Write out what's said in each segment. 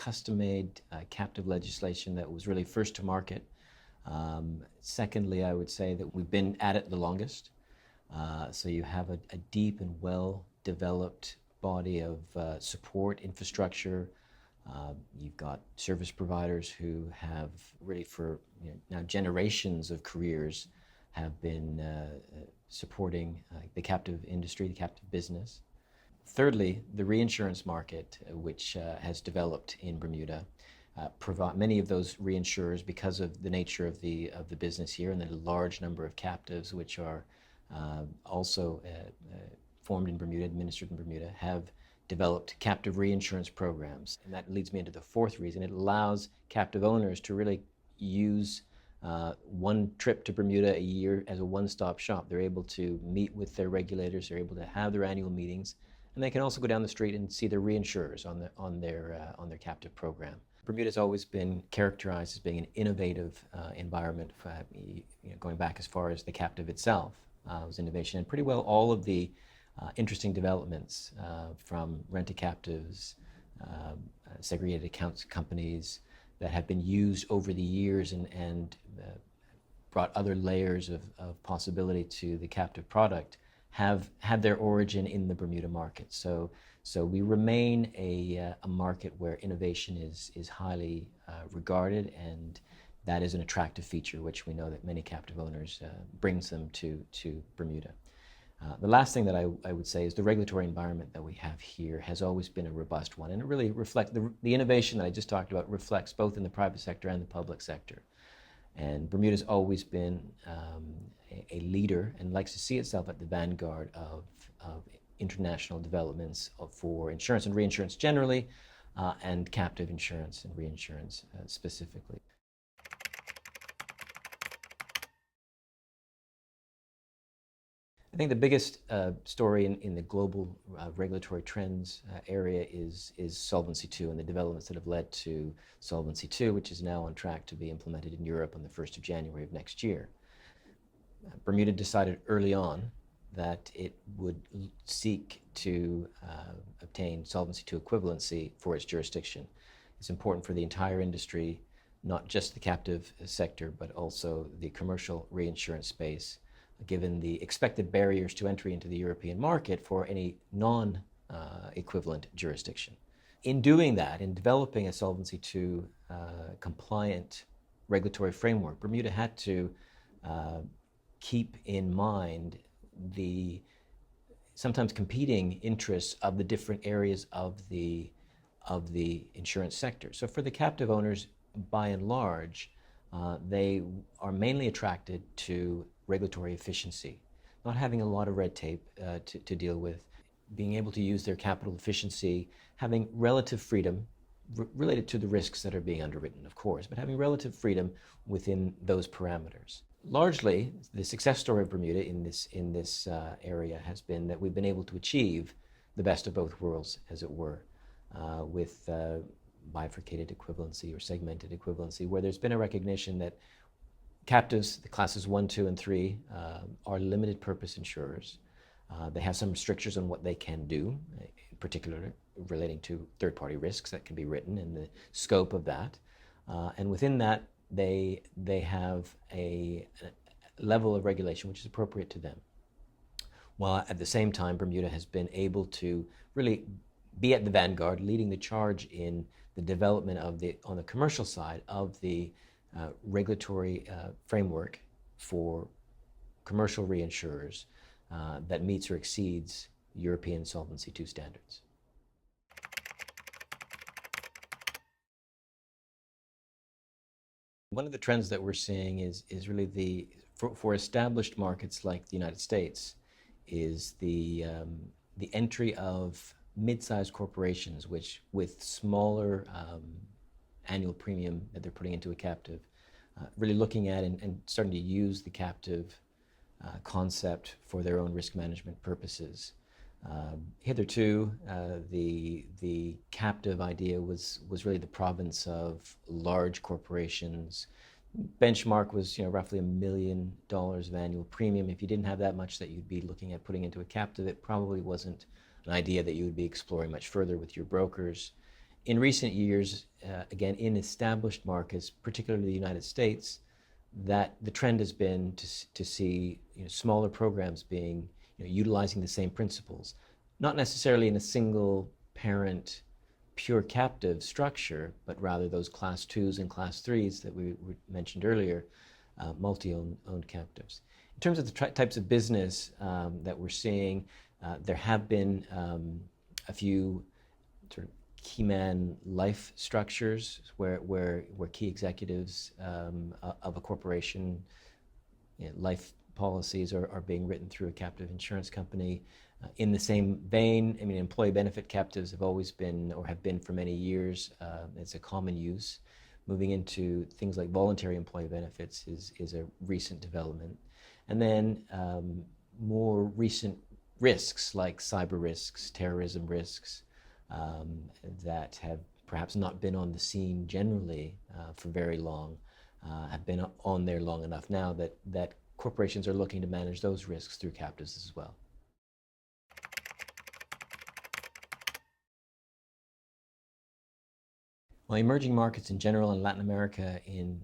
custom-made captive legislation that was really first to market. Secondly, I would say that we've been at it the longest. So you have a deep and well-developed body of support infrastructure. You've got service providers who have really for now generations of careers have been supporting the captive industry, the captive business. Thirdly, the reinsurance market, which has developed in Bermuda, many of those reinsurers, because of the nature of the business here and the large number of captives which are also formed in Bermuda, administered in Bermuda, have developed captive reinsurance programs. And that leads me into the fourth reason. It allows captive owners to really use one trip to Bermuda a year as a one-stop shop. They're able to meet with their regulators, they're able to have their annual meetings, and they can also go down the street and see their reinsurers on their captive program. Bermuda has always been characterized as being an innovative environment, going back as far as the captive itself was innovation, and pretty well all of the interesting developments from rent-a-captives, segregated accounts companies that have been used over the years and brought other layers of possibility to the captive product have had their origin in the Bermuda market. So we remain a market where innovation is highly regarded, and that is an attractive feature which we know that many captive owners brings them to Bermuda. The last thing that I would say is the regulatory environment that we have here has always been a robust one, and it really reflects the innovation that I just talked about reflects both in the private sector and the public sector. And Bermuda's always been a leader and likes to see itself at the vanguard of international developments for insurance and reinsurance generally, and captive insurance and reinsurance specifically. I think the biggest story in the global regulatory trends area is Solvency II and the developments that have led to Solvency II, which is now on track to be implemented in Europe on the 1st of January of next year. Bermuda decided early on that it would seek to obtain Solvency II equivalency for its jurisdiction. It's important for the entire industry, not just the captive sector, but also the commercial reinsurance space, given the expected barriers to entry into the European market for any non-equivalent jurisdiction. In doing that, in developing a Solvency II compliant regulatory framework, Bermuda had to keep in mind the sometimes competing interests of the different areas of the insurance sector. So for the captive owners, by and large, they are mainly attracted to regulatory efficiency, not having a lot of red tape to deal with, being able to use their capital efficiency, having relative freedom related to the risks that are being underwritten, of course, but having relative freedom within those parameters. Largely, the success story of Bermuda in this area has been that we've been able to achieve the best of both worlds, as it were, with bifurcated equivalency or segmented equivalency, where there's been a recognition that captives, the classes 1, 2, and 3, are limited purpose insurers. They have some restrictions on what they can do, in particular relating to third-party risks that can be written and the scope of that. And within that, they have a level of regulation which is appropriate to them. While at the same time, Bermuda has been able to really be at the vanguard, leading the charge in the development of on the commercial side of the regulatory framework for commercial reinsurers that meets or exceeds European Solvency II standards. One of the trends that we're seeing is really for established markets like the United States is the entry of mid-sized corporations which with smaller annual premium that they're putting into a captive, really looking at and starting to use the captive concept for their own risk management purposes. Hitherto, the captive idea was really the province of large corporations. Benchmark was roughly $1 million of annual premium. If you didn't have that much that you'd be looking at putting into a captive, it probably wasn't an idea that you would be exploring much further with your brokers. In recent years, again, in established markets, particularly the United States, that the trend has been to see smaller programs being utilizing the same principles, not necessarily in a single parent pure captive structure, but rather those class twos and class threes that we mentioned earlier, multi-owned captives. In terms of the types of business that we're seeing, there have been a few sort of key man life structures where key executives of a corporation, life policies are being written through a captive insurance company. In the same vein, I mean, employee benefit captives have always been, or have been for many years, it's a common use. Moving into things like voluntary employee benefits is a recent development. And then more recent risks like cyber risks, terrorism risks, that have perhaps not been on the scene generally for very long, have been on there long enough now that corporations are looking to manage those risks through captives as well. Well, emerging markets in general and Latin America in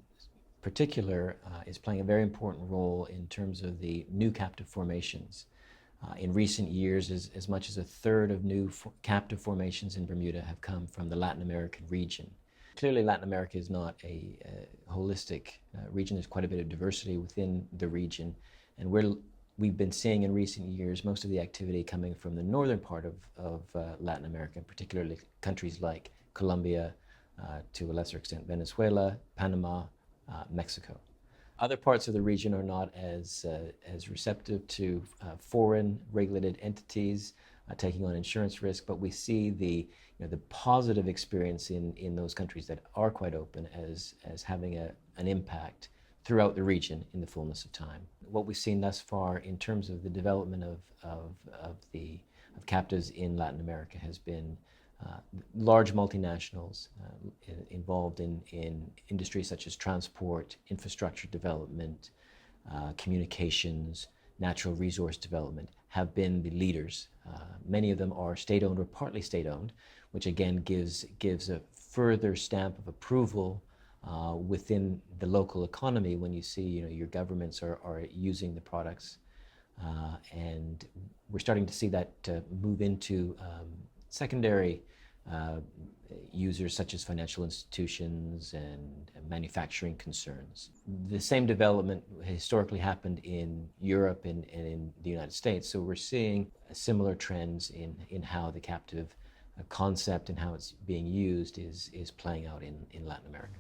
particular is playing a very important role in terms of the new captive formations. In recent years, as much as a third of new captive formations in Bermuda have come from the Latin American region. Clearly, Latin America is not a holistic region. There's quite a bit of diversity within the region, and we've been seeing in recent years most of the activity coming from the northern part of Latin America, particularly countries like Colombia, to a lesser extent Venezuela, Panama, Mexico. Other parts of the region are not as receptive to foreign regulated entities taking on insurance risk, but we see the positive experience in those countries that are quite open as having an impact throughout the region in the fullness of time. What we've seen thus far in terms of the development of captives in Latin America has been large multinationals involved in industries such as transport, infrastructure development, communications, natural resource development have been the leaders. Many of them are state-owned or partly state-owned, which again gives a further stamp of approval within the local economy when you see your governments are using the products. And we're starting to see that move into secondary users such as financial institutions and manufacturing concerns. The same development historically happened in Europe and in the United States, so we're seeing similar trends in how the captive concept and how it's being used is playing out in Latin America.